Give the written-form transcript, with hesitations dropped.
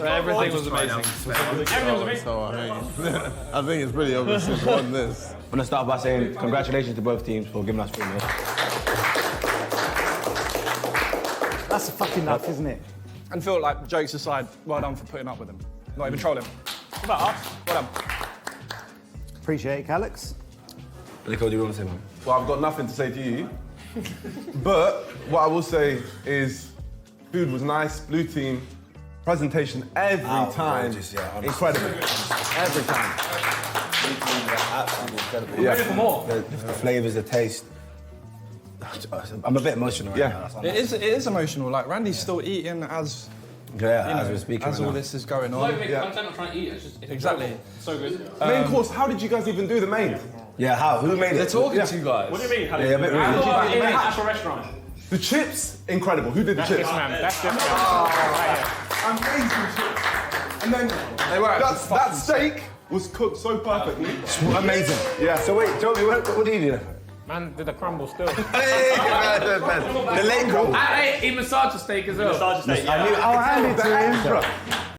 Everything was amazing. Everything was amazing. So I think it's pretty obvious who's won this. I'm gonna start by saying congratulations to both teams for giving us 3 minutes. That's a fucking enough, isn't it? And feel like, jokes aside, well done for putting up with him. Not even trolling. What about us? Well done. Appreciate it, Alex. Nico, do you want to say, man? Well, I've got nothing to say to you. But what I will say is food was nice, blue team, presentation every time, gorgeous, yeah, honestly. incredible. Every time. Absolutely incredible. Yeah. Ready for more? The flavours, the taste. I'm a bit emotional right Yeah. now. It is emotional. Like, Randy's still eating as, Yeah, you know, as we're speaking as right all now. this is going Not on. even making content, I'm trying to eat it. It's just Exactly. So good. Main course, how did you guys even do the main? Yeah, how? Who made They're it? talking to you guys. What do you mean? Yeah, a bit rude. I thought in an actual restaurant. The chips, incredible. Who did the chips? That's this man. Amazing chips. And then that steak was cooked so perfectly. Amazing. Yeah. So wait, Toby, what do you do? Man did the crumble still. The leg crumble. He massaged the steak as well. I knew. Oh, I knew that.